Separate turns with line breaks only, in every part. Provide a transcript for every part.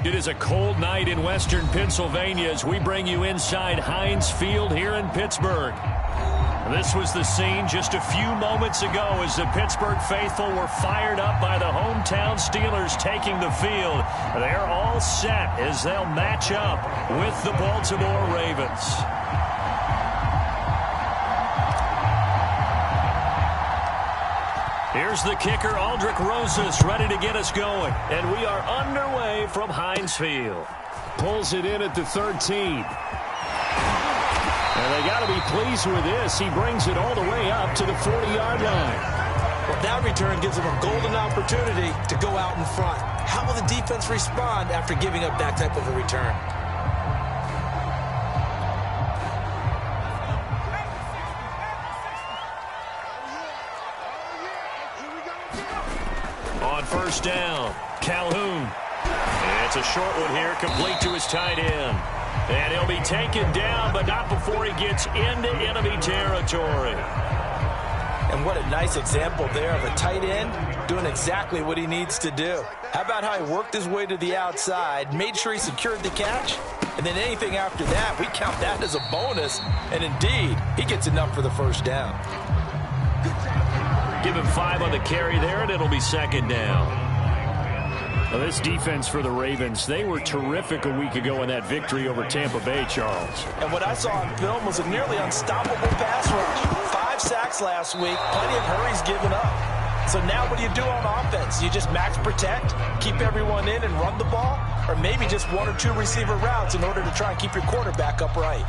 It is a cold night in western Pennsylvania as we bring you inside Heinz Field here in Pittsburgh. This was the scene just a few moments ago as the Pittsburgh faithful were fired up by the hometown Steelers taking the field. They're all set as they'll match up with the Baltimore Ravens. Here's the kicker, Aldrich Rosas, ready to get us going. And we are underway from Heinz Field.
Pulls it in at the 13. And they got to be pleased with this. He brings it all the way up to the 40-yard line.
Well, that return gives them a golden opportunity to go out in front. How will the defense respond after giving up that type of a return?
On first down, Calhoun. It's a short one here, complete to his tight end. And he'll be taken down, but not before he gets into enemy territory.
And what a nice example there of a tight end doing exactly what he needs to do. How about how he worked his way to the outside, made sure he secured the catch, and then anything after that, we count that as a bonus. And indeed, he gets enough for the first down.
Give him 5 on the carry there, and it'll be second down.
Well, this defense for the Ravens, they were terrific a week ago in that victory over Tampa Bay, Charles.
And what I saw on film was a nearly unstoppable pass rush. 5 sacks last week, plenty of hurries given up. So now what do you do on offense? You just max protect, keep everyone in and run the ball? Or maybe just 1 or 2 receiver routes in order to try and keep your quarterback upright?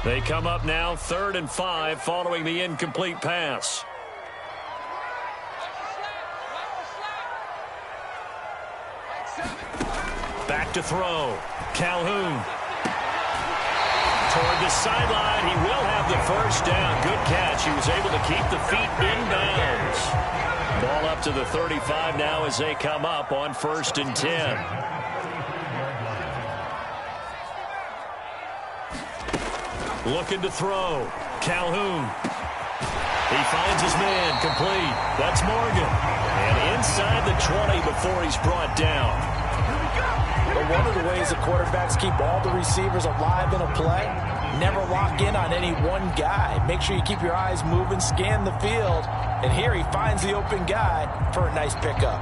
They come up now 3rd and 5 following the incomplete pass. Back to throw. Calhoun. Toward the sideline. He will have the first down. Good catch. He was able to keep the feet inbounds. Ball up to the 35 now as they come up on 1st and 10. Looking to throw. Calhoun. He finds his man. Complete. That's Morgan. And inside the 20 before he's brought down.
But one of the ways the quarterbacks keep all the receivers alive in a play, never lock in on any one guy. Make sure you keep your eyes moving, scan the field. And here he finds the open guy for a nice pickup.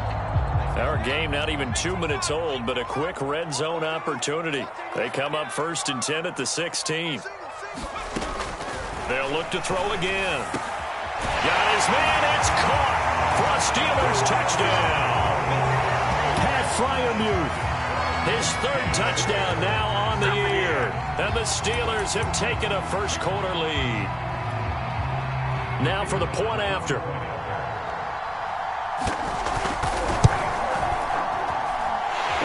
Our game not even 2 minutes old, but a quick red zone opportunity. They come up 1st and 10 at the 16. They'll look to throw again. Got his man. It's caught for a Steelers touchdown.
Pat Fryermuth.
His 3rd touchdown now on the year. And the Steelers have taken a first quarter lead. Now for the point after.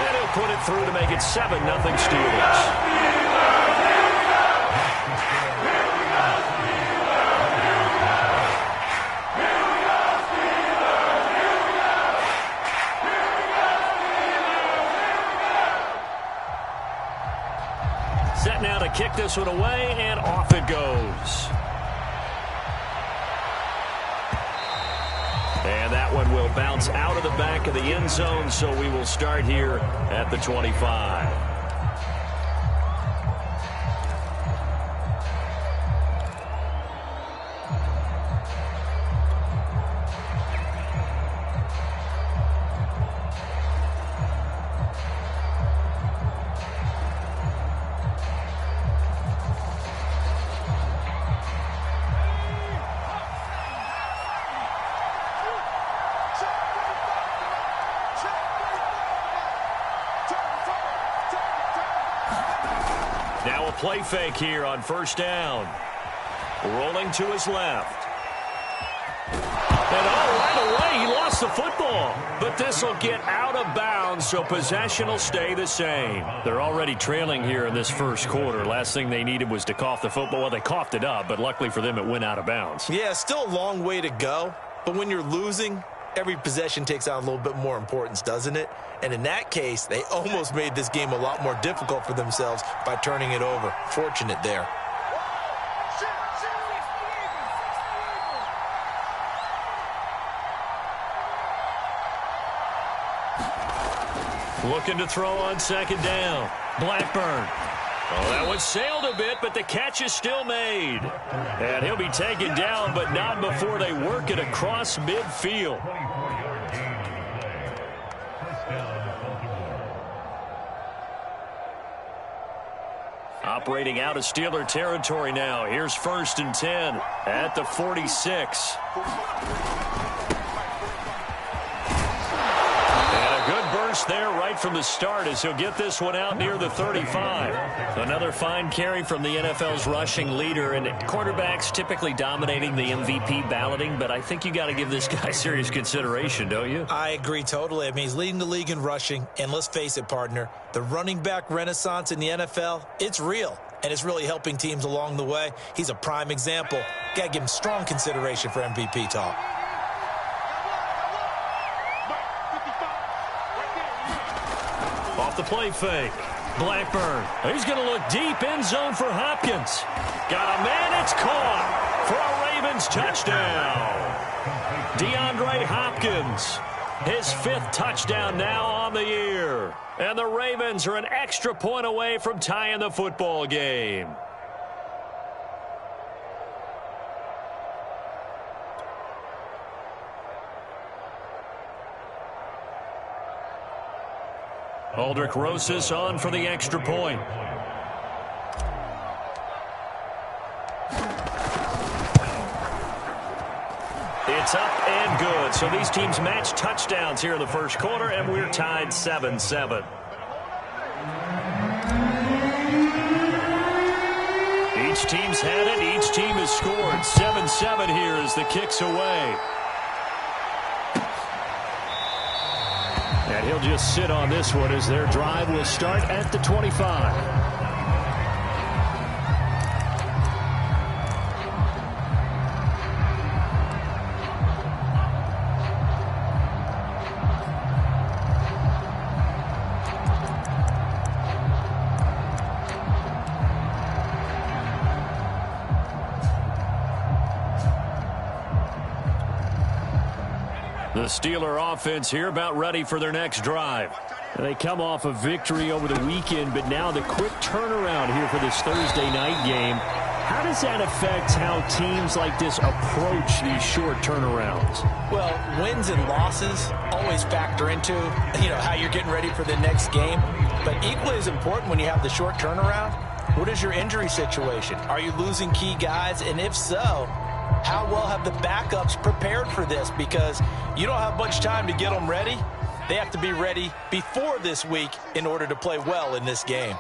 And he'll put it through to make it 7-0 Steelers. Set now to kick this one away, and off it goes. And that one will bounce out of the back of the end zone, so we will start here at the 25. Now a play fake here on 1st down. Rolling to his left. And right away he lost the football. But this will get out of bounds, so possession will stay the same. They're already trailing here in this first quarter. Last thing they needed was to cough the football. Well, they coughed it up, but luckily for them it went out of bounds.
Yeah, still a long way to go. But when you're losing, every possession takes on a little bit more importance, doesn't it? And in that case, they almost made this game a lot more difficult for themselves by turning it over. Fortunate there.
Looking to throw on second down. Blackburn. Oh, that one sailed a bit, but the catch is still made. And he'll be taken down, but not before they work it across midfield. Operating out of Steeler territory now. Here's 1st and 10 at the 46. There right from the start as he'll get this one out near the 35. Another fine carry from the NFL's rushing leader, and quarterbacks typically dominating the MVP balloting, but I think you got to give this guy serious consideration, don't you?
I agree totally. I mean, he's leading the league in rushing, and let's face it, partner, the running back renaissance in the NFL, it's real, and it's really helping teams along the way. He's a prime example. Got to give him strong consideration for MVP talk.
The play fake. Blackburn. He's going to look deep end zone for Hopkins. Got a man. It's caught for a Ravens touchdown. DeAndre Hopkins. His 5th touchdown now on the year. And the Ravens are an extra point away from tying the football game. Aldrich Rosas on for the extra point. It's up and good. So these teams match touchdowns here in the first quarter, and we're tied 7-7. Each team's had it. Each team has scored. 7-7 here as the kick's away. And he'll just sit on this one as their drive will start at the 25. The Steeler offense here about ready for their next drive. They come off a victory over the weekend, but now the quick turnaround here for this Thursday night game. How does that affect how teams like this approach these short turnarounds?
Well, wins and losses always factor into, how you're getting ready for the next game. But equally as important when you have the short turnaround, what is your injury situation? Are you losing key guys? And if so, how well have the backups prepared for this? Because you don't have much time to get them ready. They have to be ready before this week in order to play well in this game.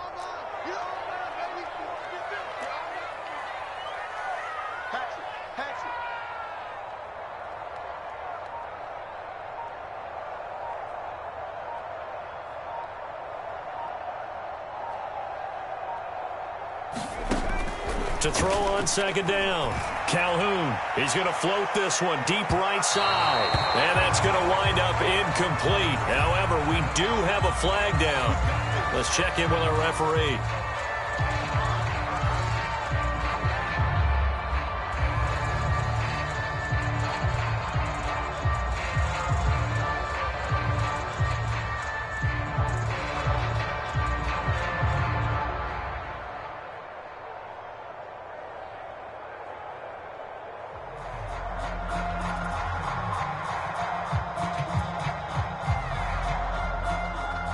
To throw on second down. Calhoun, he's going to float this one deep right side. And that's going to wind up incomplete. However, we do have a flag down. Let's check in with our referee.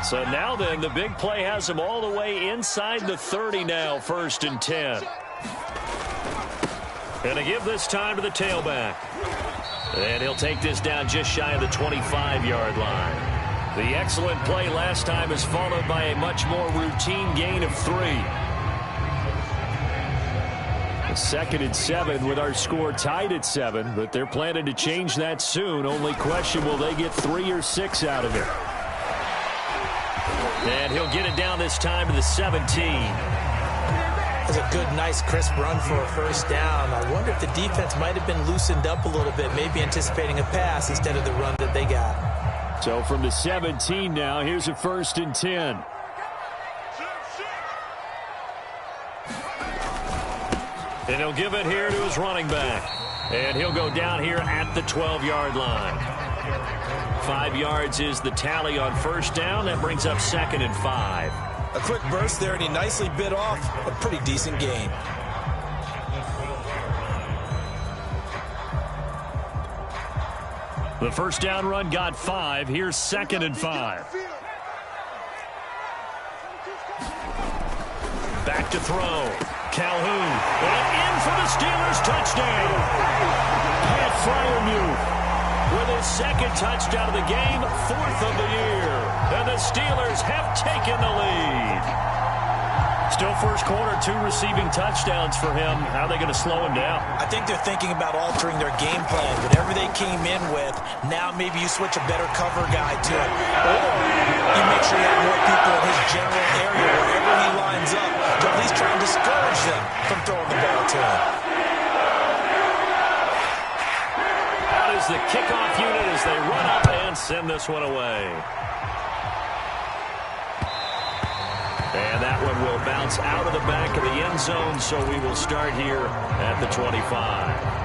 So now then, the big play has him all the way inside the 30 now, 1st and 10. Going to give this time to the tailback. And he'll take this down just shy of the 25-yard line. The excellent play last time is followed by a much more routine gain of 3. 2nd and 7 with our score tied at 7, but they're planning to change that soon. Only question, will they get 3 or 6 out of it? And he'll get it down this time to the 17.
was a good, nice, crisp run for a first down. I wonder if the defense might have been loosened up a little bit, maybe anticipating a pass instead of the run that they got.
So from the 17 now, here's a 1st and 10.
And he'll give it here to his running back. And he'll go down here at the 12-yard line. 5 yards is the tally on first down. That brings up 2nd and 5.
A quick burst there, and he nicely bit off a pretty decent gain.
The first down run got 5. Here's 2nd and 5. Back to throw. Calhoun. And in for the Steelers touchdown. Pat Freiermuth with his 2nd touchdown of the game, 4th of the year. And the Steelers have taken the lead. Still first quarter, 2 receiving touchdowns for him. How are they going to slow him down?
I think they're thinking about altering their game plan. Whatever they came in with, now maybe you switch a better cover guy to it. Or you make sure you have more people in his general area wherever he lines up to at least try and discourage them from throwing the ball to him.
That is the kickoff unit as they run up and send this one away. And that one will bounce out of the back of the end zone, so we will start here at the 25.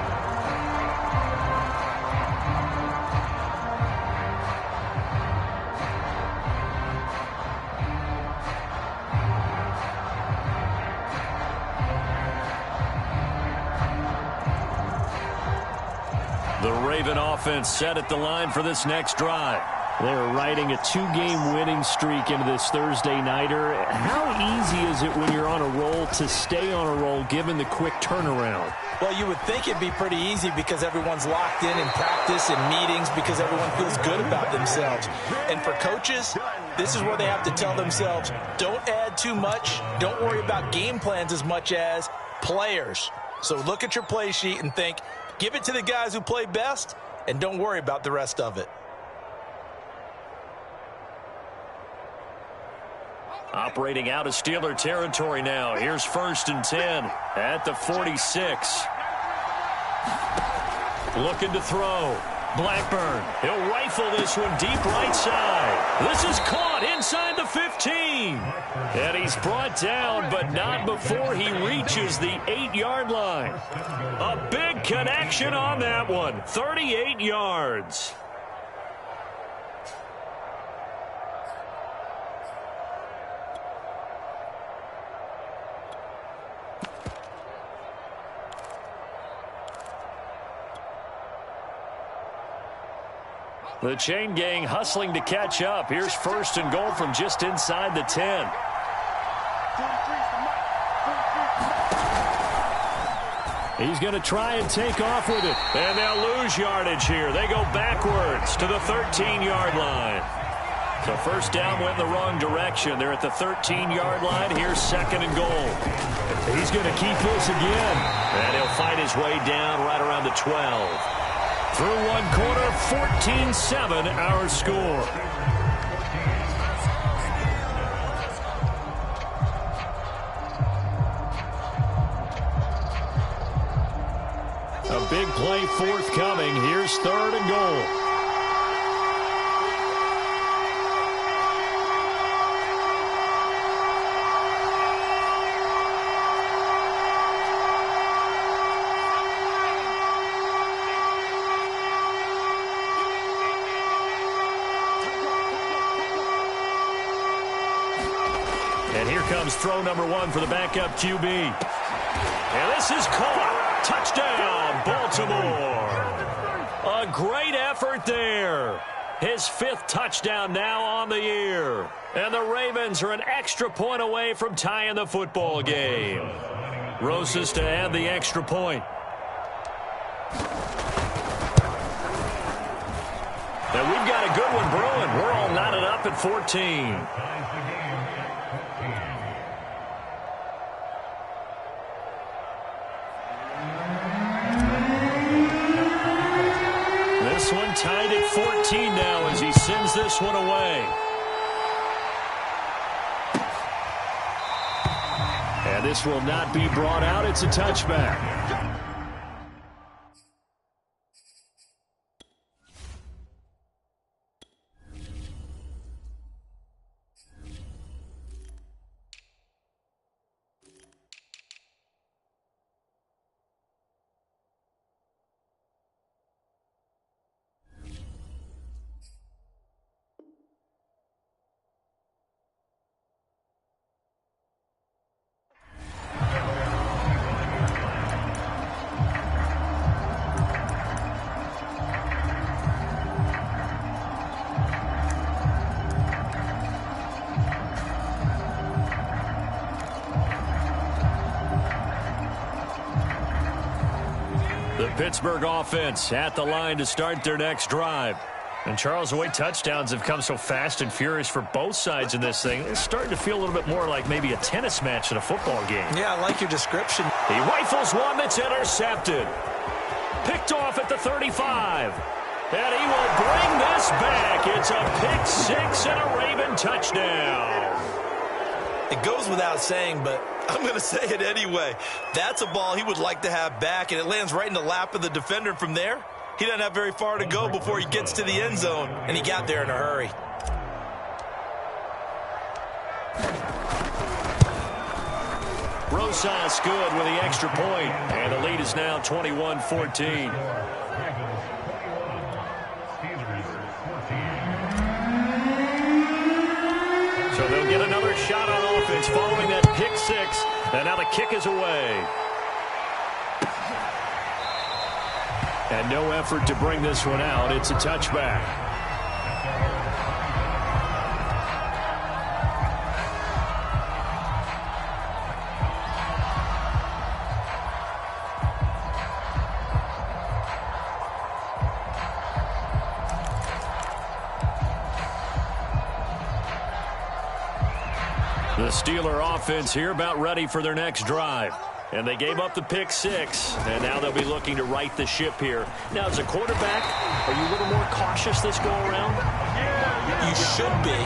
The Raven offense set at the line for this next drive.
They're riding a 2-game winning streak into this Thursday nighter. How easy is it when you're on a roll to stay on a roll given the quick turnaround?
Well, you would think it'd be pretty easy because everyone's locked in practice and meetings because everyone feels good about themselves. And for coaches, this is where they have to tell themselves, don't add too much. Don't worry about game plans as much as players. So look at your play sheet and think, give it to the guys who play best and don't worry about the rest of it.
Operating out of Steeler territory now. Here's 1st and 10 at the 46. Looking to throw. Blackburn. He'll rifle this one deep right side. This is caught inside the 15. And he's brought down, but not before he reaches the 8-yard line. A big connection on that one. 38 yards. The chain gang hustling to catch up. Here's 1st and goal from just inside the 10.
He's going to try and take off with it.
And they'll lose yardage here. They go backwards to the 13-yard line. So first down went in the wrong direction. They're at the 13-yard line. Here's 2nd and goal.
He's going to keep this again.
And he'll fight his way down right around the 12. Through one quarter, 14-7 our score.
A big play forthcoming. Here's 3rd and goal.
And here comes throw number 1 for the backup QB. And this is caught. Touchdown, Baltimore. A great effort there. His 5th touchdown now on the year. And the Ravens are an extra point away from tying the football game. Rosas to add the extra point. And we've got a good one brewing. We're all knotted up at 14. This one tied at 14 now as he sends this one away.
And this will not be brought out. It's a touchback. The Pittsburgh offense at the line to start their next drive. And Charles, the way touchdowns have come so fast and furious for both sides in this thing, it's starting to feel a little bit more like maybe a tennis match in a football game.
Yeah, I like your description.
He rifles one that's intercepted. Picked off at the 35. And he will bring this back. It's a pick six and a Raven touchdown.
It goes without saying, but I'm going to say it anyway. That's a ball he would like to have back, and it lands right in the lap of the defender from there. He doesn't have very far to go before he gets to the end zone, and he got there in a hurry.
Rosas good with the extra point, and the lead is now 21-14. So they'll get another shot on offense following that pick six, and now the kick is away. And no effort to bring this one out. It's a touchback. The Steeler offense here about ready for their next drive. And they gave up the pick six, and now they'll be looking to right the ship here. Now, as a quarterback, are you a little more cautious this go-around?
You should be,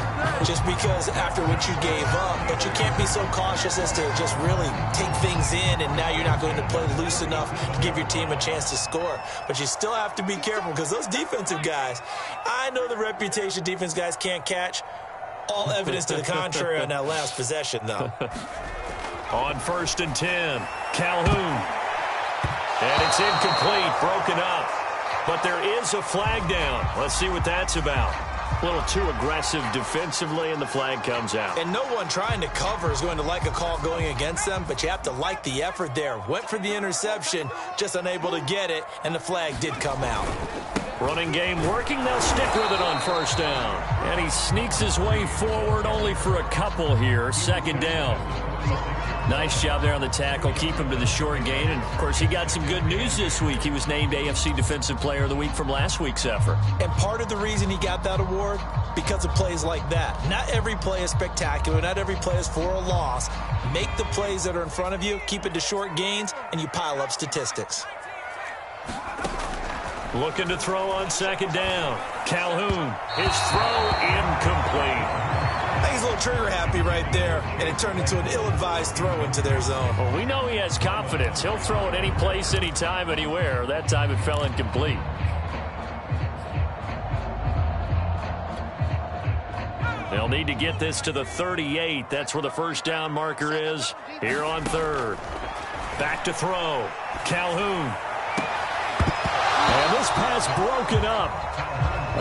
just because after what you gave up, but you can't be so cautious as to just really take things in, and now you're not going to play loose enough to give your team a chance to score. But you still have to be careful, because those defensive guys, I know the reputation defense guys can't catch. All evidence to the contrary on that last possession, though.
On 1st and 10, Calhoun. And it's incomplete, broken up. But there is a flag down. Let's see what that's about. A little too aggressive defensively, and the flag comes out.
And no one trying to cover is going to like a call going against them, but you have to like the effort there. Went for the interception, just unable to get it, and the flag did come out.
Running game working. They'll stick with it on 1st down. And he sneaks his way forward only for a couple here. 2nd down. Nice job there on the tackle. Keep him to the short gain. And, of course, he got some good news this week. He was named AFC Defensive Player of the Week from last week's effort.
And part of the reason he got that award, because of plays like that. Not every play is spectacular. Not every play is for a loss. Make the plays that are in front of you, keep it to short gains, and you pile up statistics.
Looking to throw on 2nd down. Calhoun. His throw incomplete.
I think he's a little trigger happy right there, and it turned into an ill-advised throw into their zone.
Well, we know he has confidence. He'll throw it any place, anytime, anywhere. That time it fell incomplete. They'll need to get this to the 38. That's where the 1st down marker is here on 3rd. Back to throw. Calhoun. And this pass broken up.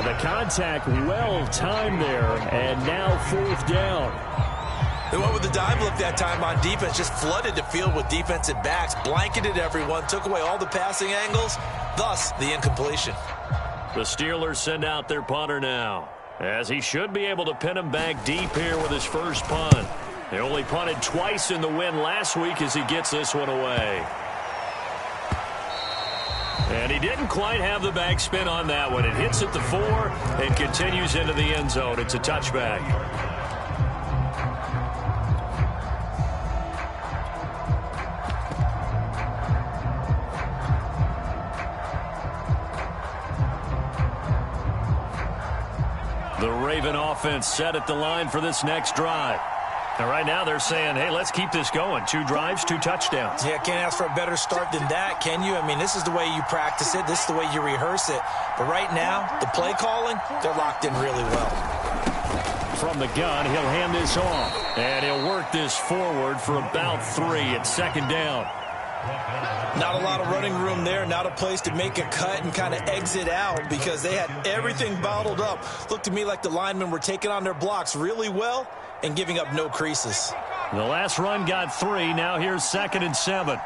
The contact well timed there, and now 4th down.
They went with the dime look that time on defense, just flooded the field with defensive backs, blanketed everyone, took away all the passing angles, thus the incompletion.
The Steelers send out their punter now, as he should be able to pin him back deep here with his first punt. They only punted twice in the win last week as he gets this one away. And he didn't quite have the backspin on that one. It hits at the 4 and continues into the end zone. It's a touchback. The Raven offense set at the line for this next drive. And right now they're saying, hey, let's keep this going. 2 drives, 2 touchdowns.
Yeah, can't ask for a better start than that, can you? I mean, this is the way you practice it. This is the way you rehearse it. But right now, the play calling, they're locked in really well.
From the gun, he'll hand this off. And he'll work this forward for about 3 at 2nd down.
Not a lot of running room there. Not a place to make a cut and kind of exit out because they had everything bottled up. Looked to me like the linemen were taking on their blocks really well and giving up no creases.
The last run got 3. Now here's 2nd and 7.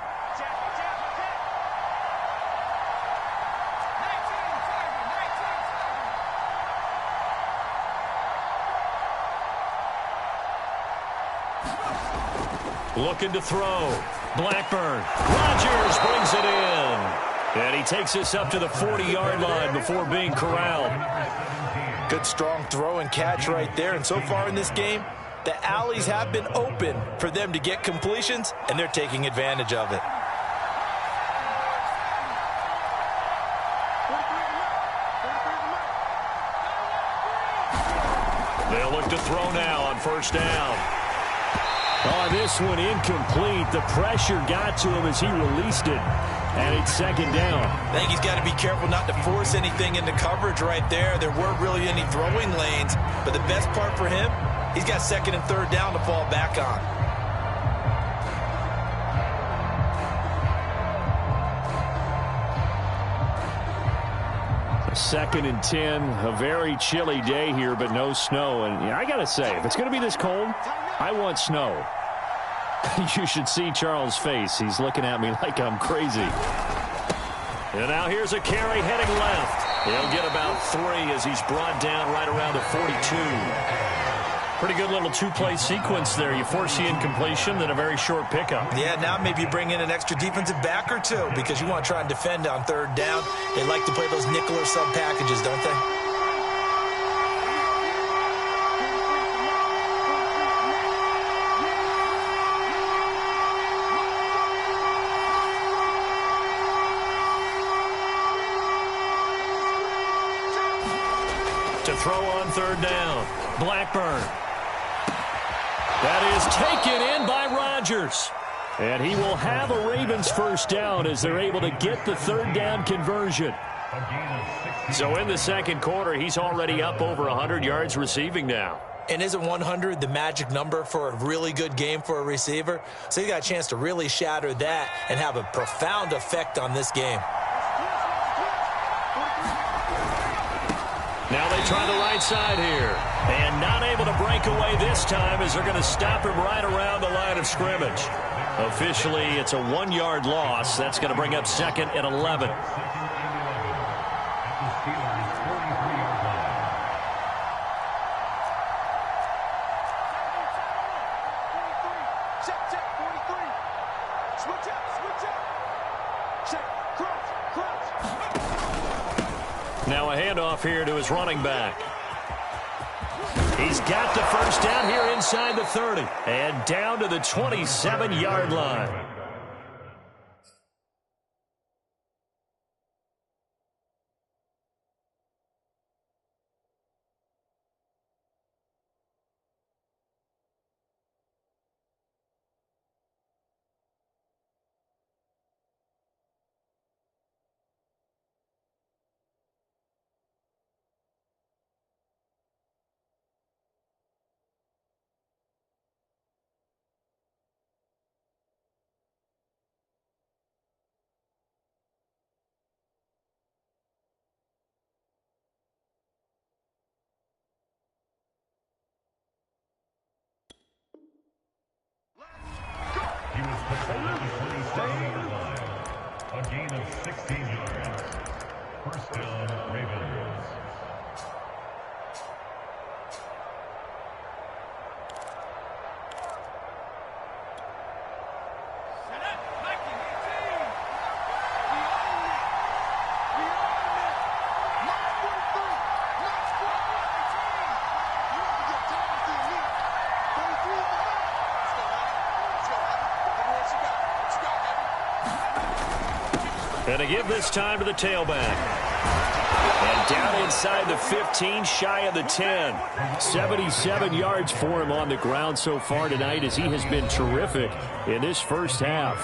Looking to throw. Blackburn. Rodgers brings it in. And he takes this up to the 40-yard line before being corralled.
Good strong throw and catch right there. And so far in this game, the alleys have been open for them to get completions, and they're taking advantage of it.
They'll look to throw now on 1st down. Oh, this one incomplete. The pressure got to him as he released it. And it's 2nd down.
I think he's got to be careful not to force anything into coverage right there. There weren't really any throwing lanes. But the best part for him, he's got 2nd and 3rd down to fall back on.
Second and 10, a very chilly day here, but no snow. And I got to say, if it's going to be this cold, I want snow. You should see Charles' face. He's looking at me like I'm crazy. And now here's a carry heading left. He'll get about 3 as he's brought down right around the 42. Pretty good little 2-play sequence there. You force the incompletion, then a very short pickup.
Yeah, now maybe you bring in an extra defensive back or 2 because you want to try and defend on 3rd down. They like to play those nickel or sub packages, don't they?
To throw on 3rd down. Blackburn. That is taken in by Rodgers. And he will have a Ravens 1st down as they're able to get the 3rd down conversion. So in the 2nd quarter, he's already up over 100 yards receiving now.
And isn't 100 the magic number for a really good game for a receiver? So you got a chance to really shatter that and have a profound effect on this game.
Now they try the right side here. And not able to break away this time as they're going to stop him right around the line of scrimmage. Officially, it's a 1-yard loss. That's going to bring up 2nd and 11. Now a handoff here to his running back. He's got the 1st down here inside the 30. And down to the 27-yard line.
He was suspended for the stay line. A gain of 16 yards. 1st down, Ravens.
And to give this time to the tailback. And Down inside the 15, shy of the 10. 77 yards for him on the ground so far tonight as he has been terrific in this first half.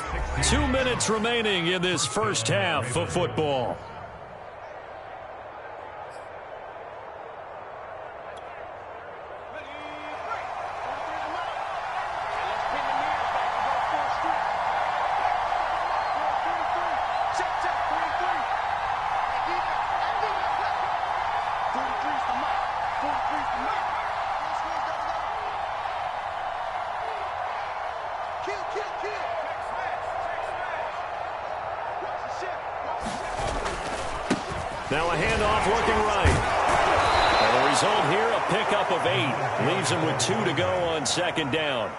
2 minutes remaining in this first half of football. Now a handoff looking right. And the result here, a pickup of 8. Leaves him with 2 to go on second down.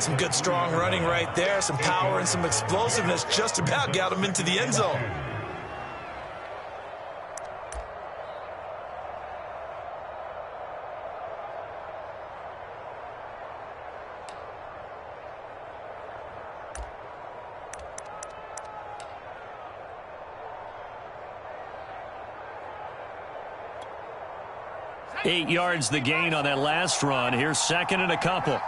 Some good strong running right there. Some power and some explosiveness just about got him into the end zone.
Eight yards the gain on that last run. Here's second and a couple. And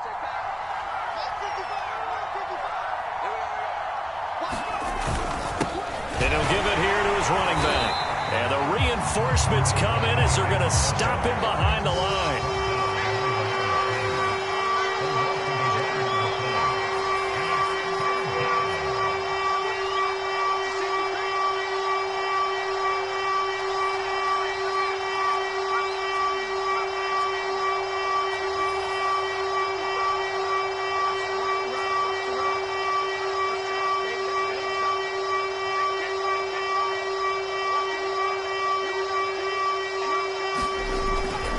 he'll give it here to his running back. And the reinforcements come in as they're going to stop him behind the line.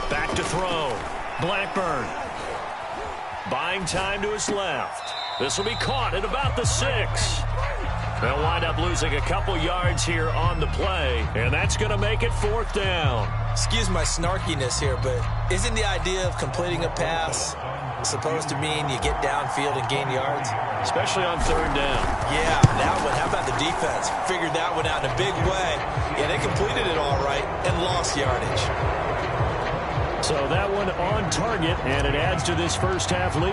Back to throw. Blackburn. Buying time to his left. This will be caught at about the 6. They'll wind up losing a couple yards here on the play, and that's going to make it 4th down.
Excuse my snarkiness here, but isn't the idea of completing a pass supposed to mean you get downfield and gain yards?
Especially on 3rd down.
Yeah, that one. How about the defense? Figured that one out in a big way. Yeah, they completed it all right and lost yardage.
So that one on target, and it adds to this first half lead.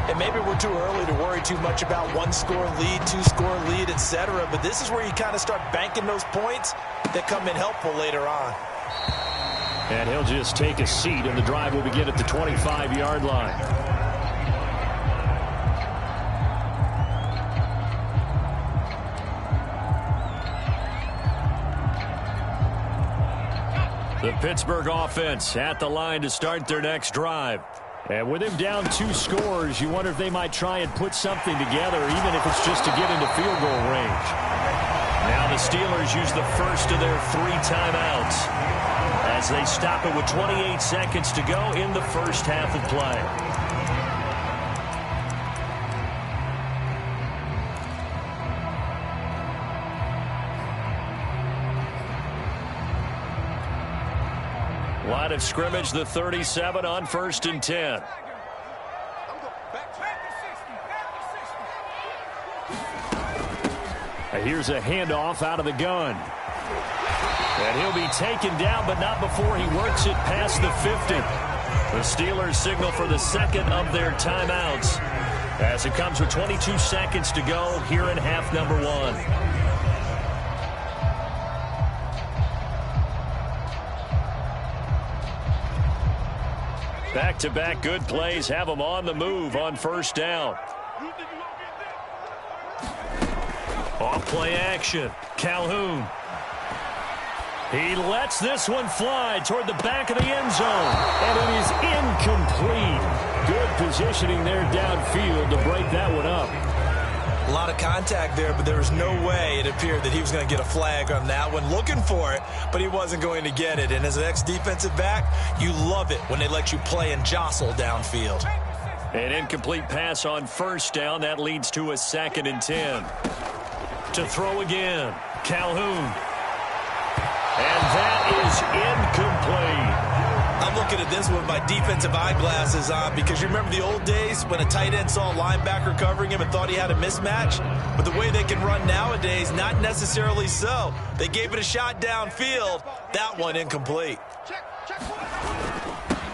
And maybe we're too early to worry too much about 1-score lead, 2-score lead, etc. But this is where you kind of start banking those points that come in helpful later on.
And he'll just take a seat, and the drive will begin at the 25-yard line. The Pittsburgh offense at the line to start their next drive. And with him down 2 scores, you wonder if they might try and put something together, even if it's just to get into field goal range. Now the Steelers use the first of their 3 timeouts as they stop it with 28 seconds to go in the first half of play. Line of scrimmage, the 37 on 1st and 10. Here's a handoff out of the gun. And he'll be taken down, but not before he works it past the 50. The Steelers signal for the second of their timeouts as it comes with 22 seconds to go here in half number 1. Back-to-back good plays have them on the move on 1st down. Off play action. Calhoun. He lets this one fly toward the back of the end zone. And it is incomplete. Good positioning there downfield to break that one up.
A lot of contact there, but there was no way it appeared that he was going to get a flag on that one. Looking for it, but he wasn't going to get it. And as an ex-defensive back, you love it when they let you play and jostle downfield.
An incomplete pass on 1st down. That leads to a 2nd and 10. To throw again. Calhoun. And that is incomplete.
I'm I'm looking at this with my defensive eyeglasses on because you remember the old days when a tight end saw a linebacker covering him and thought he had a mismatch? But the way they can run nowadays, not necessarily so. They gave it a shot downfield. That one incomplete.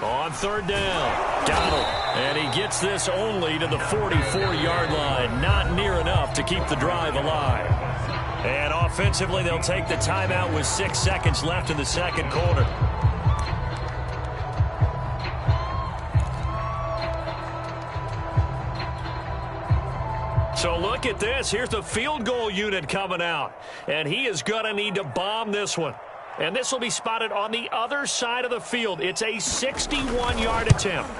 On third down, Donald. And he gets this only to the 44-yard line. Not near enough to keep the drive alive. And offensively, they'll take the timeout with 6 seconds left in the second quarter. So look at this. Here's the field goal unit coming out. And he is going to need to bomb this one. And this will be spotted on the other side of the field. It's a 61-yard attempt.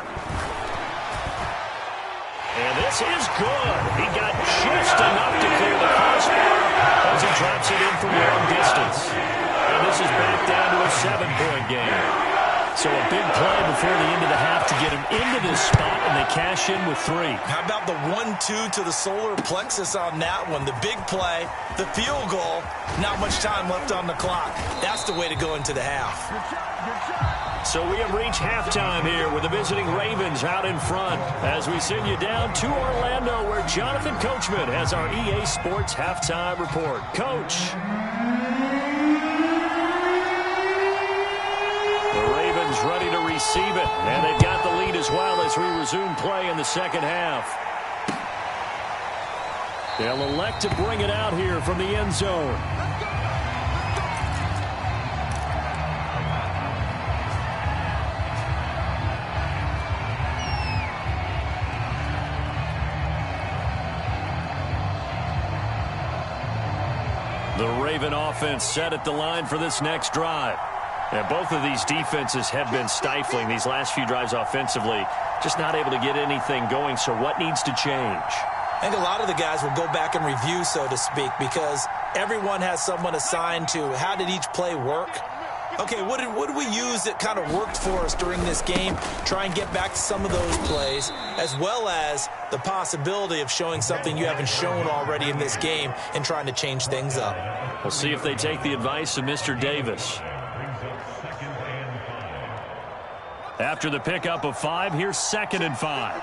And this is good. He got just enough to clear the crossbar as he drops it in from long distance. And this is back down to a 7-point game. So a big play before the end of the half to get him into this spot, and they cash in with 3.
How about the 1-2 to the solar plexus on that one? The big play, the field goal, not much time left on the clock. That's the way to go into the half.
So we have reached halftime here with the visiting Ravens out in front as we send you down to Orlando where Jonathan Coachman has our EA Sports halftime report. Coach. The Ravens ready to receive it, and they've got the lead as well as we resume play in the second half. They'll elect to bring it out here from the end zone. The Raven offense set at the line for this next drive. And both of these defenses have been stifling these last few drives offensively. Just not able to get anything going, so what needs to change?
I think a lot of the guys will go back and review, so to speak, because everyone has someone assigned to how did each play work. Okay, what did we use that kind of worked for us during this game? Try and get back to some of those plays, as well as the possibility of showing something you haven't shown already in this game and trying to change things up.
We'll see if they take the advice of Mr. Davis. After the pickup of 5, here's 2nd and 5.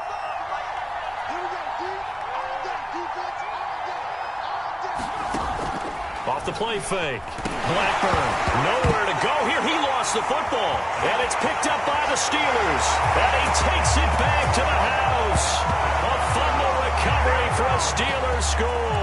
Off the play fake. Blackburn, nowhere to go here. He lost the football. And it's picked up by the Steelers. And he takes it back to the house. A fumble recovery for a Steelers score.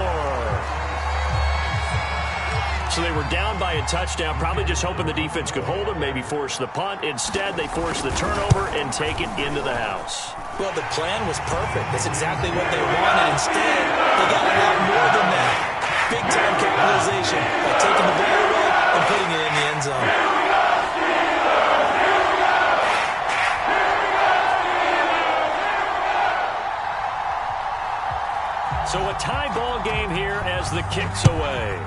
So they were down by a touchdown, probably just hoping the defense could hold them, maybe force the punt. Instead, they force the turnover and take it into the house.
Well, the plan was perfect. That's exactly what they wanted. Instead, they got a lot more than that. Big-time capitalization by taking the ball away and putting it in the end zone.
So a tie ball game here as the kick's away.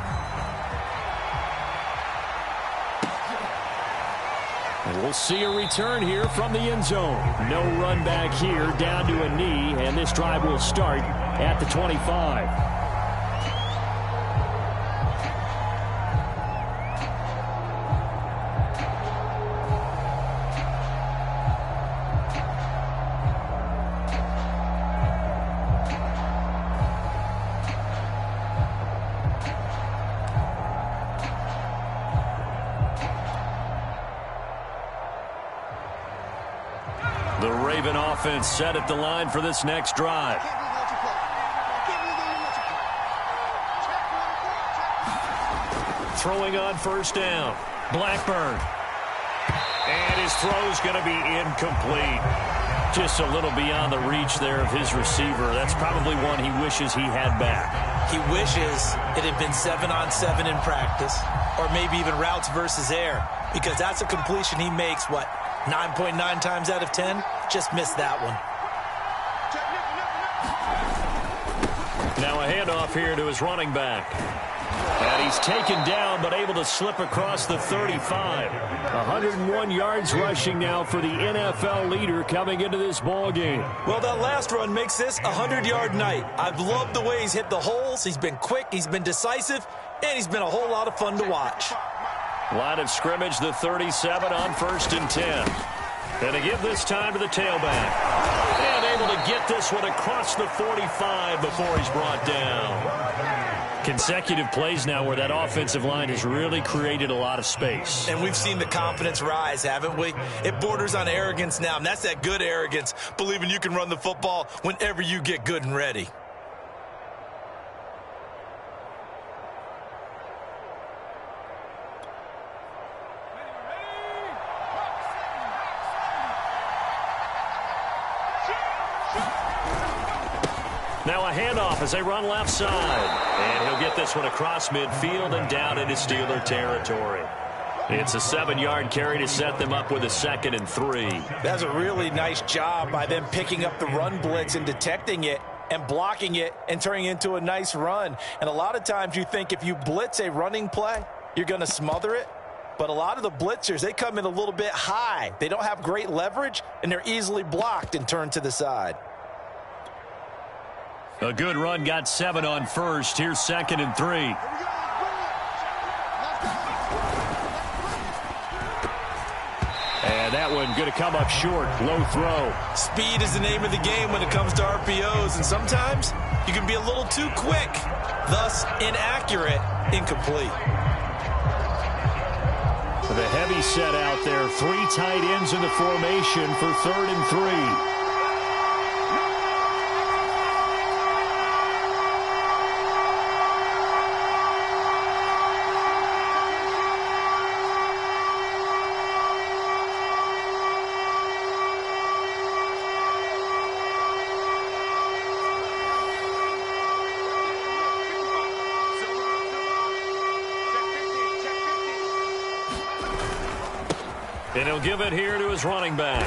And we'll see a return here from the end zone. No run back here, down to a knee, and this drive will start at the 25. The Raven offense set at the line for this next drive. Throwing on first down. Blackburn. And his throw's going to be incomplete. Just a little beyond the reach there of his receiver. That's probably one he wishes he had back.
He wishes it had been 7-on-7 in practice, or maybe even routes versus air, because that's a completion he makes, what, 9.9 times out of 10? Just missed that one.
Now a handoff here to his running back. And he's taken down, but able to slip across the 35. 101 yards rushing now for the NFL leader coming into this ball game.
Well, that last run makes this a 100-yard night. I've loved the way he's hit the holes. He's been quick, he's been decisive, and he's been a whole lot of fun to watch.
Line of scrimmage, the 37 on 1st and 10. And to give this time to the tailback. And able to get this one across the 45 before he's brought down. Consecutive plays now where that offensive line has really created a lot of space.
And we've seen the confidence rise, haven't we? It borders on arrogance now, and that's that good arrogance, believing you can run the football whenever you get good and ready.
Now a handoff as they run left side. And he'll get this one across midfield and down into Steeler territory. It's a 7-yard carry to set them up with a 2nd and 3.
That's a really nice job by them picking up the run blitz and detecting it and blocking it and turning it into a nice run. And a lot of times you think if you blitz a running play, you're going to smother it. But a lot of the blitzers, they come in a little bit high. They don't have great leverage, and they're easily blocked and turned to the side.
A good run got 7 on first. Here's 2nd and 3. And that one going to come up short. Low throw.
Speed is the name of the game when it comes to RPOs, and sometimes you can be a little too quick, thus inaccurate, incomplete.
The heavy set out there. 3 tight ends in the formation for 3rd and 3. And he'll give it here to his running back.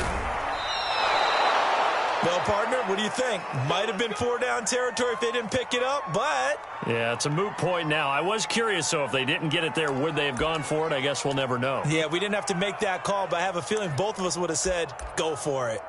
Well, partner, what do you think? Might have been 4-down territory if they didn't pick it up, but...
Yeah, it's a moot point now. I was curious, so if they didn't get it there, would they have gone for it? I guess we'll never know.
Yeah, we didn't have to make that call, but I have a feeling both of us would have said, go for it.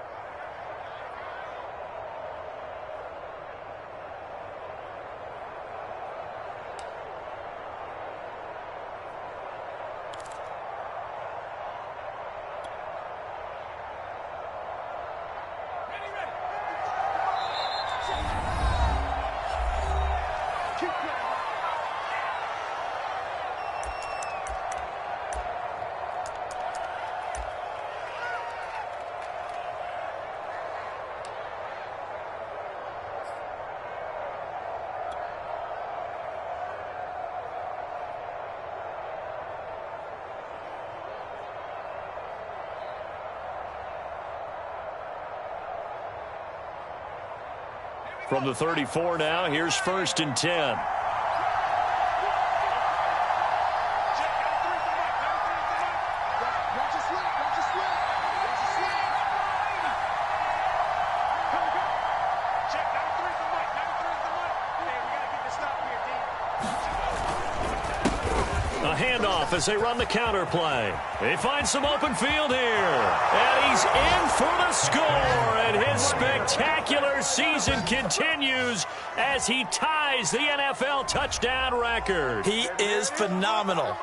From the 34 now, here's 1st and 10. A handoff as they run the counter play. They find some open field here. And he's in for the score. And his spectacular season continues as he ties the NFL touchdown record.
He is phenomenal.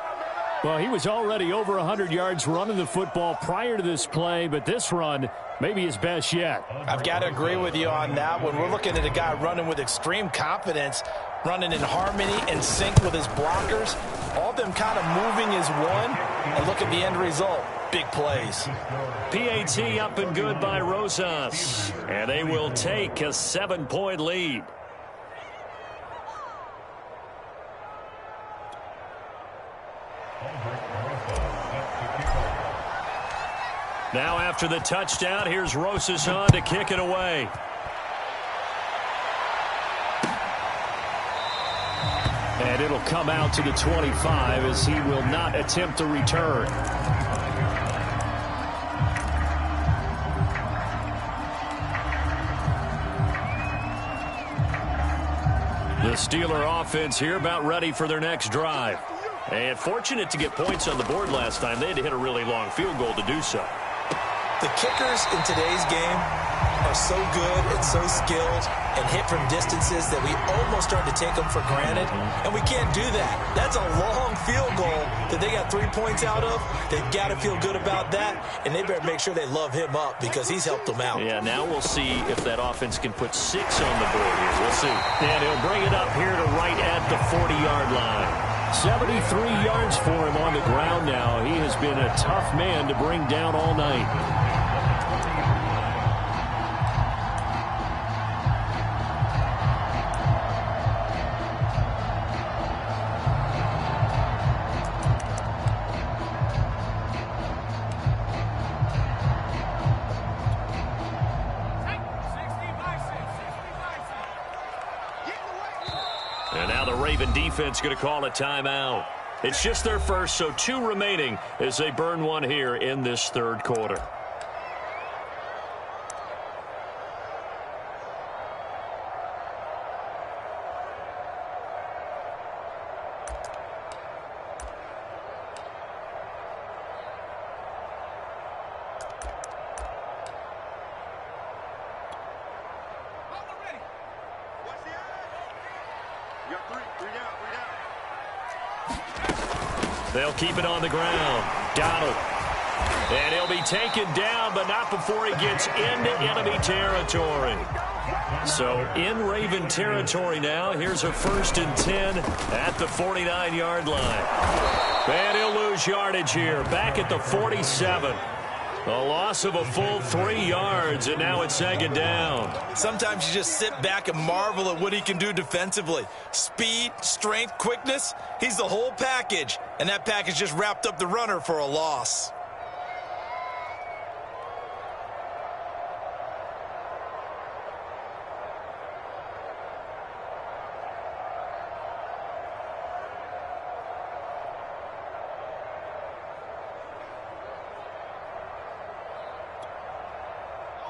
Well, he was already over 100 yards running the football prior to this play, but this run may be his best yet.
I've got to agree with you on that one. We're looking at a guy running with extreme confidence, running in harmony and sync with his blockers. All of them kind of moving as one. And look at the end result. Big plays.
PAT up and good by Rosas. And they will take a 7-point lead. Now after the touchdown, here's Rosas on to kick it away. And it'll come out to the 25 as he will not attempt a return. The Steeler offense here about ready for their next drive. And fortunate to get points on the board last time. They had to hit a really long field goal to do so.
The kickers in today's game are so good and so skilled and hit from distances that we almost start to take them for granted, and we can't do that. That's a long field goal that they got 3 points out of. They've got to feel good about that, and they better make sure they love him up because he's helped them out.
Yeah, now we'll see if that offense can put 6 on the board here. We'll see. And he'll bring it up here to right at the 40-yard line. 73 yards for him on the ground now. He has been a tough man to bring down all night. And now the Raven defense going to call a timeout. It's just their first, so 2 remaining as they burn one here in this third quarter. They'll keep it on the ground. Donald. And he'll be taken down, but not before he gets into enemy territory. So in Raven territory now. Here's a 1st and 10 at the 49-yard line. And he'll lose yardage here. Back at the 47. A loss of a full 3 yards, and now it's 2nd down.
Sometimes you just sit back and marvel at what he can do defensively. Speed, strength, quickness, he's the whole package. And that package just wrapped up the runner for a loss.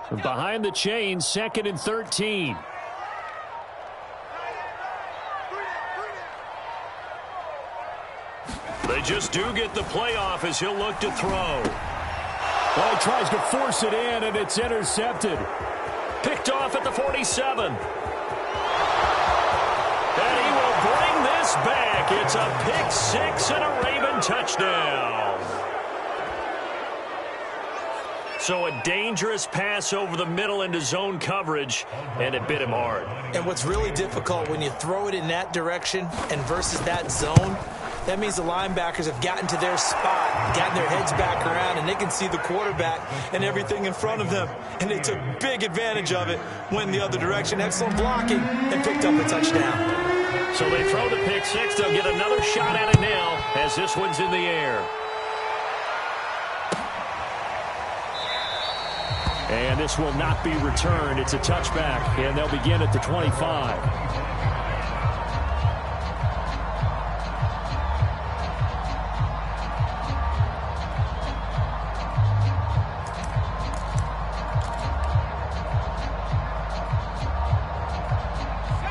Behind the chain, 2nd and 13. They just do get the playoff as he'll look to throw.
Well, he tries to force it in, and it's intercepted.
Picked off at the 47. And he will bring this back. It's a pick 6 and a Raven touchdown. So a dangerous pass over the middle into zone coverage, and it bit him hard.
And what's really difficult when you throw it in that direction and versus that zone, that means the linebackers have gotten to their spot, gotten their heads back around, and they can see the quarterback and everything in front of them. And they took big advantage of it, went the other direction, excellent blocking, and picked up a touchdown.
So they throw the pick 6. They'll get another shot at it now as this one's in the air.
And this will not be returned. It's a touchback, and they'll begin at the 25.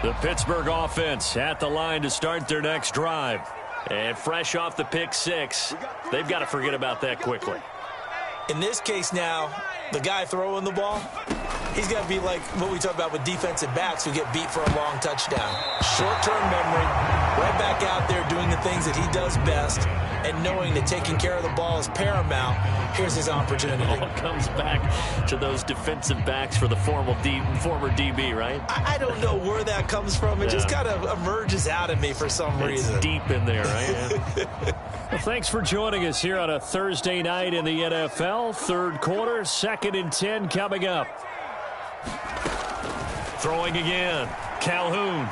The Pittsburgh offense at the line to start their next drive. And fresh off the pick 6, they've got to forget about that quickly.
In this case now, the guy throwing the ball, he's got to be like what we talk about with defensive backs who get beat for a long touchdown. Short-term memory, right back out there doing the things that he does best, and knowing that taking care of the ball is paramount. Here's his opportunity.
It all comes back to those defensive backs for the former DB, right?
I don't know where that comes from. It just kind of emerges out of me for some reason.
It's deep in there, right?
Well, thanks for joining us here on a Thursday night in the NFL. Third quarter, 2nd and 10 coming up.
Throwing again. Calhoun.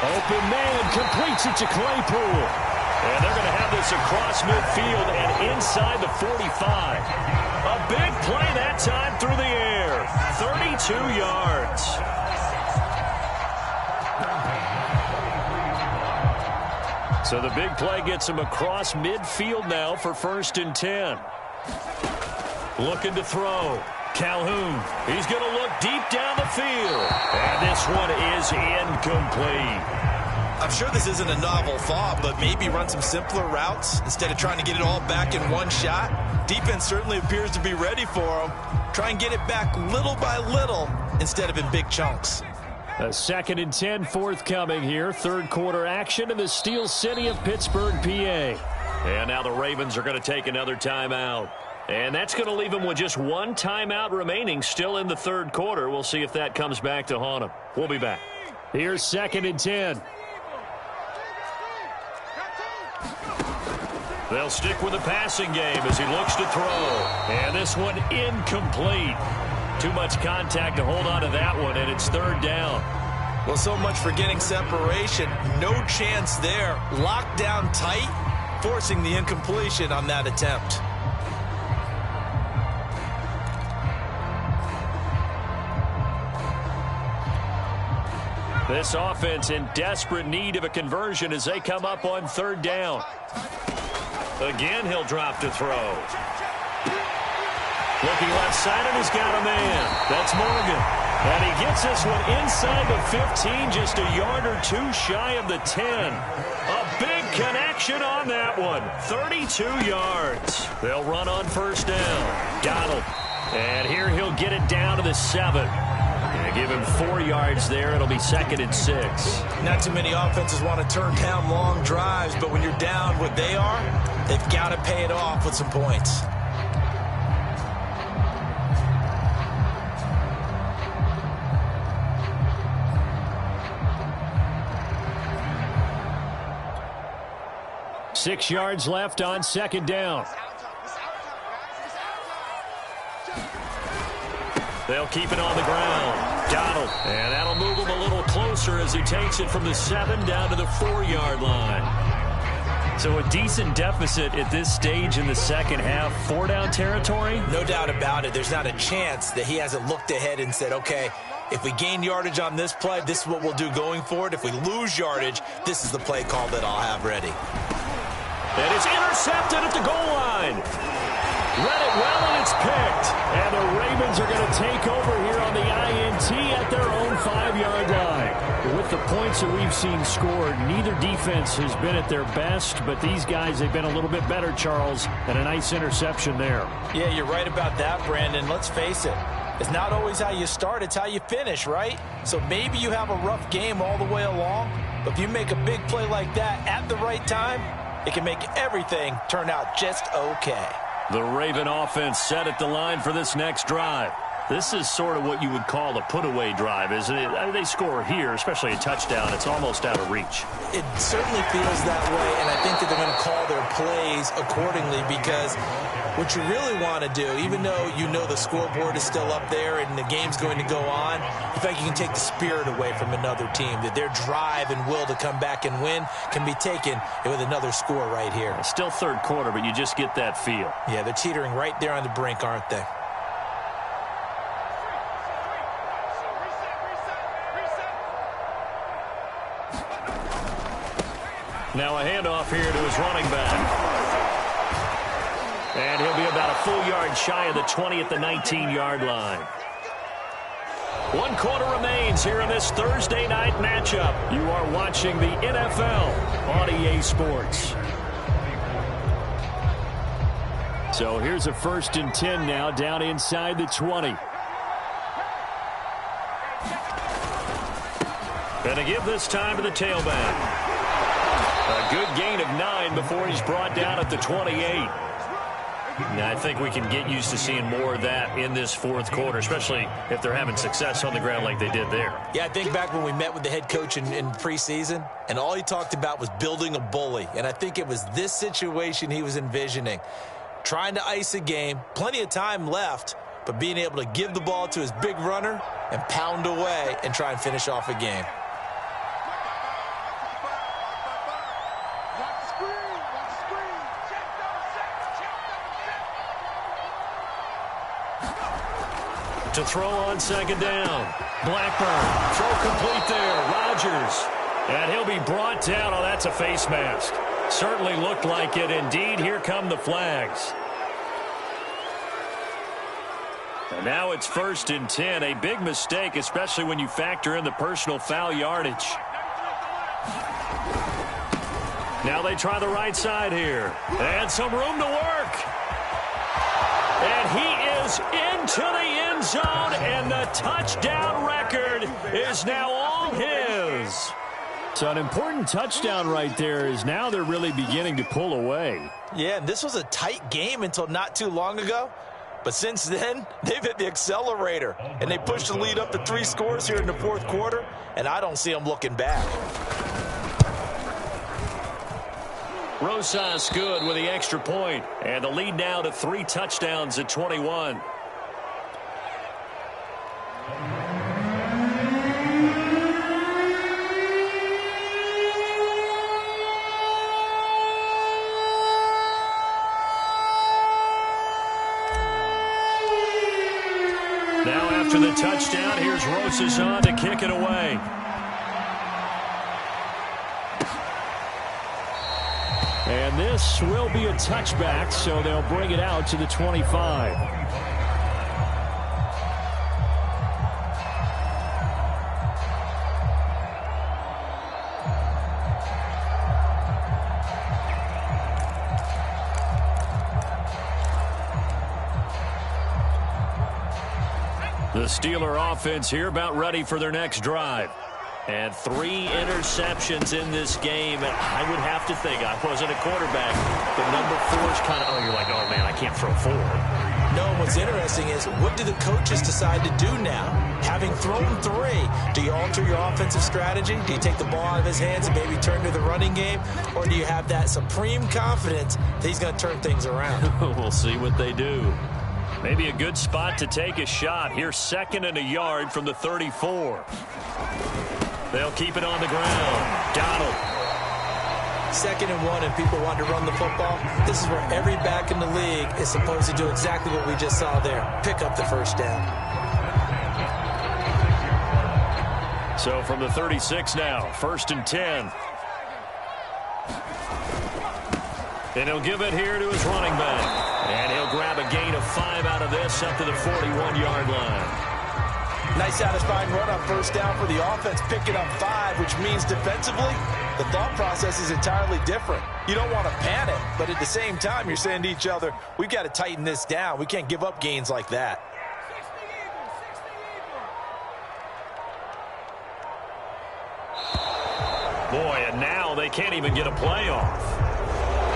Open man, completes it to Claypool.
And they're going to have this across midfield and inside the 45. A big play that time through the air. 32 yards. So the big play gets him across midfield now for 1st and 10. Looking to throw. Calhoun. He's going to look deep down the field. And this one is incomplete.
I'm sure this isn't a novel thought, but maybe run some simpler routes instead of trying to get it all back in one shot. Defense certainly appears to be ready for them. Try and get it back little by little instead of in big chunks.
A 2nd and 10 forthcoming here. Third quarter action in the Steel City of Pittsburgh, PA.
And now the Ravens are going to take another timeout. And that's going to leave them with just one timeout remaining still in the third quarter. We'll see if that comes back to haunt them. We'll be back.
Here's 2nd and 10. They'll stick with the passing game as he looks to throw. And this one incomplete. Too much contact to hold on to that one, and it's 3rd down.
Well, so much for getting separation. No chance there. Locked down tight, forcing the incompletion on that attempt.
This offense in desperate need of a conversion as they come up on 3rd down. Again, he'll drop to throw. Looking left side, and he's got a man. That's Morgan. And he gets this one inside the 15, just a yard or two shy of the 10. A big connection on that one. 32 yards. They'll run on 1st down. Donald. And here he'll get it down to the 7. And give him 4 yards there. It'll be 2nd and 6.
Not too many offenses want to turn down long drives, but when you're down what they are, they've got to pay it off with some points.
Six yards left on 2nd down. They'll keep it on the ground. Donald. And that'll move him a little closer as he takes it from the 7 down to the 4-yard line. So a decent deficit at this stage in the second half. 4-down territory?
No doubt about it. There's not a chance that he hasn't looked ahead and said, okay, if we gain yardage on this play, this is what we'll do going forward. If we lose yardage, this is the play call that I'll have ready.
And it's intercepted at the goal line. Read it well, and it's picked. And the Ravens are going to take over here on the INT at their own 5-yard line. With the points that we've seen scored, neither defense has been at their best, but these guys, they've been a little bit better, Charles, and a nice interception there.
Yeah, you're right about that, Brandon. Let's face it. It's not always how you start, it's how you finish, right? So maybe you have a rough game all the way along, but if you make a big play like that at the right time, it can make everything turn out just okay.
The Raven offense set at the line for this next drive. This is sort of what you would call a put-away drive, isn't it? I mean, they score here, especially a touchdown. It's almost out of reach.
It certainly feels that way, and I think that they're going to call their plays accordingly because what you really want to do, even though you know the scoreboard is still up there and the game's going to go on, in fact, you can take the spirit away from another team, that their drive and will to come back and win can be taken with another score right here.
Still third quarter, but you just get that feel.
Yeah, they're teetering right there on the brink, aren't they?
Now a handoff here to his running back. And he'll be about a full yard shy of the 20 at the 19-yard line. 1 quarter remains here in this Thursday night matchup. You are watching the NFL on EA Sports. So here's a 1st and 10 now down inside the 20. And to give this time to the tailback. A good gain of 9 before he's brought down at the 28. Now, I think we can get used to seeing more of that in this fourth quarter, especially if they're having success on the ground like they did there.
Yeah, I think back when we met with the head coach in preseason, and all he talked about was building a bully. And I think it was this situation he was envisioning. Trying to ice a game, plenty of time left, but being able to give the ball to his big runner and pound away and try and finish off a game.
To throw on 2nd down. Blackburn. Throw complete there. Rodgers. And he'll be brought down. Oh, that's a face mask. Certainly looked like it. Indeed, here come the flags. And now it's 1st and 10. A big mistake, especially when you factor in the personal foul yardage. Now they try the right side here. And some room to work. And he is into the end zone, and the touchdown record is now all his. So an important touchdown right there is now they're really beginning to pull away.
Yeah, this was a tight game until not too long ago. But since then, they've hit the accelerator, and they pushed the lead up to 3 scores here in the fourth quarter, and I don't see them looking back.
Rosas good with the extra point, and the lead now to 3 touchdowns at 21. Now after the touchdown, here's Rosas on to kick it away. And this will be a touchback, so they'll bring it out to the 25. The Steeler offense here about ready for their next drive. And 3 interceptions in this game. And I would have to think, I wasn't a quarterback, but number 4 is kind of, oh, you're like, oh, man, I can't throw 4.
No, what's interesting is what do the coaches decide to do now? Having thrown 3, do you alter your offensive strategy? Do you take the ball out of his hands and maybe turn to the running game? Or do you have that supreme confidence that he's going to turn things around?
We'll see what they do. Maybe a good spot to take a shot. Here's 2nd and a yard from the 34. They'll keep it on the ground. Donald.
2nd and 1, and people want to run the football. This is where every back in the league is supposed to do exactly what we just saw there. Pick up the first down.
So from the 36 now, 1st and 10. And he'll give it here to his running back. And he'll grab a gain of 5 out of this up to the 41-yard line.
Nice satisfying run on first down for the offense, picking up 5, which means defensively, the thought process is entirely different. You don't want to panic, but at the same time, you're saying to each other, we've got to tighten this down. We can't give up gains like that.
Boy, and now they can't even get a play off.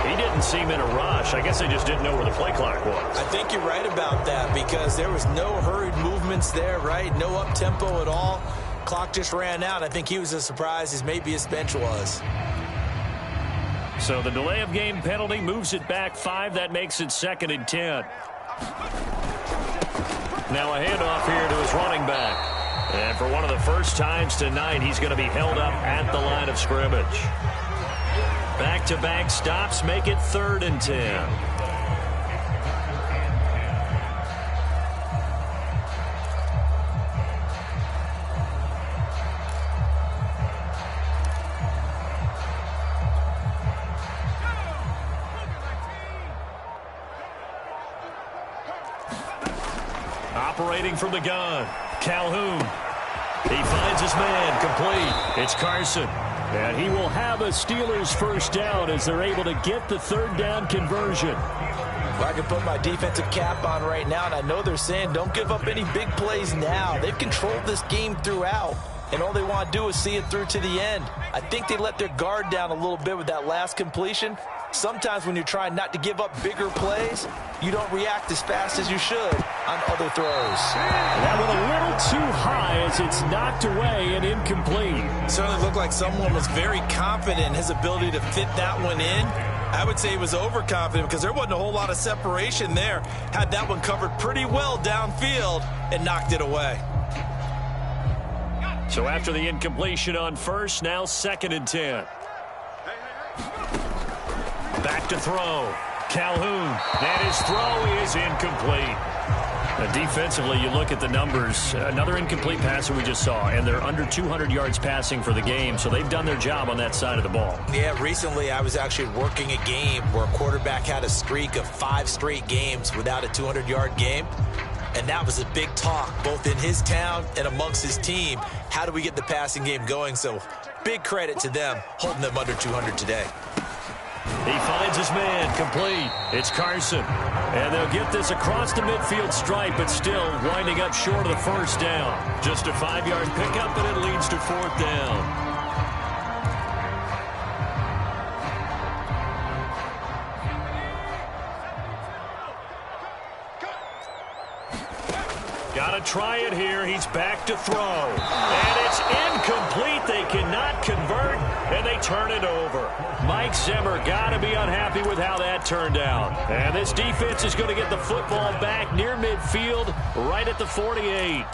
He didn't seem in a rush. I guess they just didn't know where the play clock was.
I think you're right about that because there was no hurried movements there, right? No up-tempo at all. Clock just ran out. I think he was as surprised as maybe his bench was.
So the delay of game penalty moves it back 5. That makes it 2nd and 10. Now a handoff here to his running back. And for one of the first times tonight, he's going to be held up at the line of scrimmage. Back-to-back stops make it 3rd and 10. Operating from the gun, Calhoun. He finds his man, complete. It's Carson. And he will have a Steelers first down as they're able to get the 3rd down conversion.
Well, I can put my defensive cap on right now, and I know they're saying don't give up any big plays now. They've controlled this game throughout, and all they want to do is see it through to the end. I think they let their guard down a little bit with that last completion. Sometimes when you're trying not to give up bigger plays, you don't react as fast as you should on other throws.
That went a little too high as it's knocked away and incomplete.
Certainly looked like someone was very confident in his ability to fit that one in. I would say he was overconfident because there wasn't a whole lot of separation there. Had that one covered pretty well downfield and knocked it away.
So after the incompletion on first, now 2nd and 10. Back to throw. Calhoun. And his throw is incomplete. Defensively, you look at the numbers. Another incomplete pass that we just saw, and they're under 200 yards passing for the game, so they've done their job on that side of the ball.
Yeah, recently I was actually working a game where a quarterback had a streak of 5 straight games without a 200-yard game, and that was a big talk, both in his town and amongst his team. How do we get the passing game going? So big credit to them, holding them under 200 today.
He finds his man, complete. It's Carson. And they'll get this across the midfield stripe, but still winding up short of the first down. Just a 5-yard pickup, but it leads to 4th down. Got to try it here. He's back to throw. And it's incomplete. They cannot convert, and they turn it over. Mike Zimmer got to be unhappy with how that turned out. And this defense is going to get the football back near midfield, right at the 48.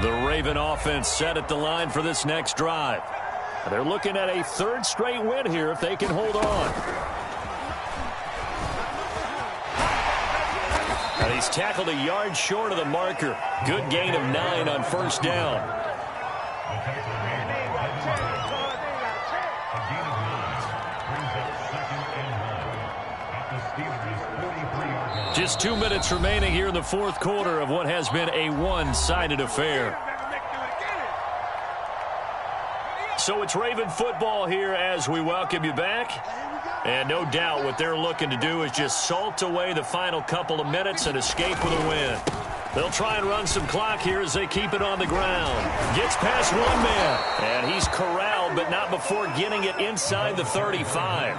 The Raven offense set at the line for this next drive. They're looking at a 3rd straight win here if they can hold on. And he's tackled a yard short of the marker. Good gain of 9 on 1st down. Just 2 minutes remaining here in the 4th quarter of what has been a one-sided affair. So it's Raven football here as we welcome you back. And no doubt what they're looking to do is just salt away the final couple of minutes and escape with a win. They'll try and run some clock here as they keep it on the ground. Gets past one man. And he's corralled, but not before getting it inside the 35.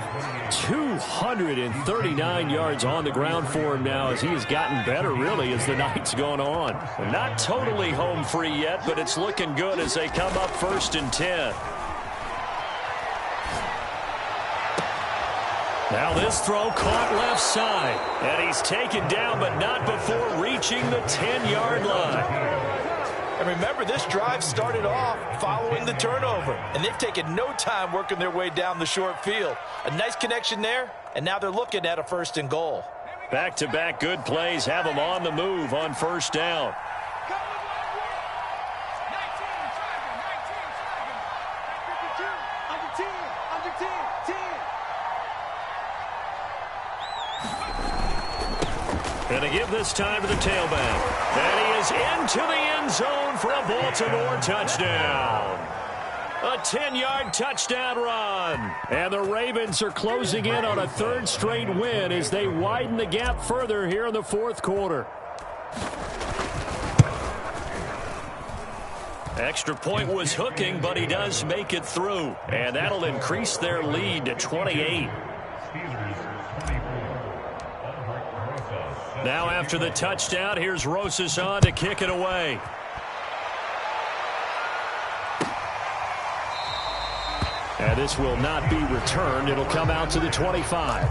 239 yards on the ground for him now as he has gotten better, really, as the night's gone on. Not totally home free yet, but it's looking good as they come up 1st and 10. Now this throw caught left side. And he's taken down, but not before reaching the 10-yard line.
And remember, this drive started off following the turnover. And they've taken no time working their way down the short field. A nice connection there, and now they're looking at a 1st and goal.
Back-to-back good plays have them on the move on 1st down. And to give this time to the tailback. And he is into the end zone for a Baltimore touchdown. A 10-yard touchdown run. And the Ravens are closing in on a 3rd straight win as they widen the gap further here in the 4th quarter. Extra point was hooking, but he does make it through. And that'll increase their lead to 28. Now after the touchdown, here's Rosas on to kick it away. And this will not be returned. It'll come out to the 25.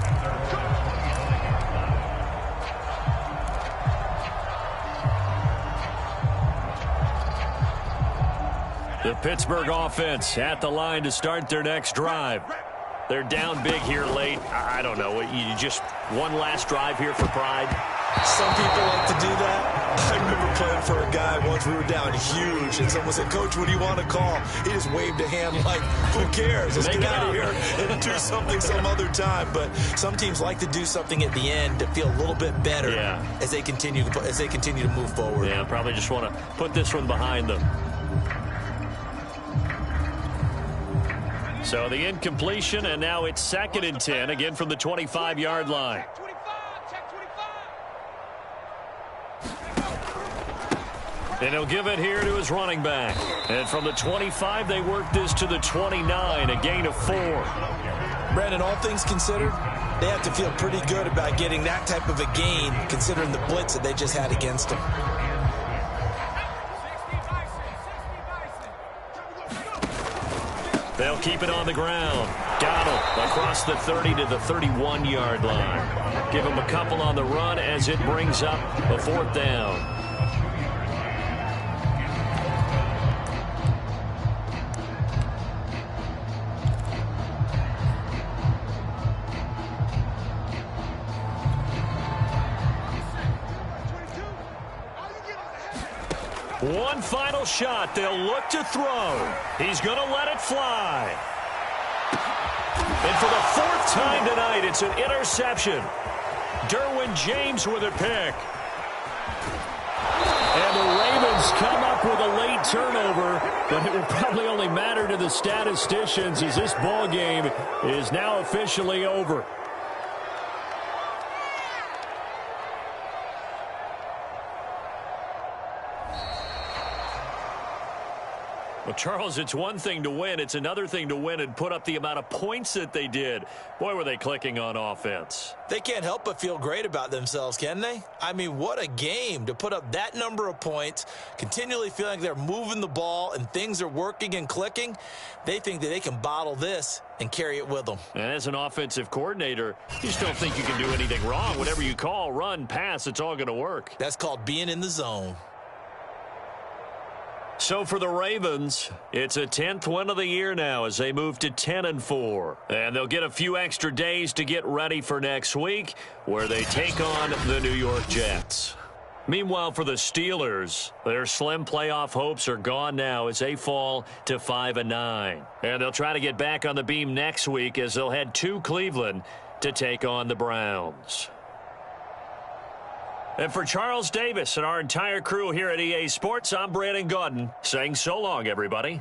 The Pittsburgh offense at the line to start their next drive. They're down big here late. I don't know. You just one last drive here for pride.
Some people like to do that. I remember playing for a guy once. We were down huge, and someone said, "Coach, what do you want to call?" He just waved a hand like, "Who cares? Let's get out of here and do something some other time." But some teams like to do something at the end to feel a little bit better as they continue to move forward.
Yeah, probably just want to put this one behind them. So the incompletion, and now it's 2nd and 10, again from the 25-yard line. And he'll give it here to his running back. And from the 25, they work this to the 29, a gain of 4.
Brandon, all things considered, they have to feel pretty good about getting that type of a gain, considering the blitz that they just had against them.
They'll keep it on the ground. Donald across the 30 to the 31-yard line. Give him a couple on the run as it brings up a 4th down. One final shot. They'll look to throw. He's going to let it fly. And for the 4th time tonight, it's an interception. Derwin James with a pick. And the Ravens come up with a late turnover, but it will probably only matter to the statisticians as this ball game is now officially over. Well, Charles, it's one thing to win. It's another thing to win and put up the amount of points that they did. Boy, were they clicking on offense.
They can't help but feel great about themselves, can they? I mean, what a game to put up that number of points, continually feeling they're moving the ball and things are working and clicking. They think that they can bottle this and carry it with them.
And as an offensive coordinator, you just don't think you can do anything wrong. Whatever you call, run, pass, it's all going to work.
That's called being in the zone.
So for the Ravens, it's a 10th win of the year now as they move to 10-4. And they'll get a few extra days to get ready for next week where they take on the New York Jets. Meanwhile, for the Steelers, their slim playoff hopes are gone now as they fall to 5-9. And they'll try to get back on the beam next week as they'll head to Cleveland to take on the Browns. And for Charles Davis and our entire crew here at EA Sports, I'm Brandon Gaudin saying so long, everybody.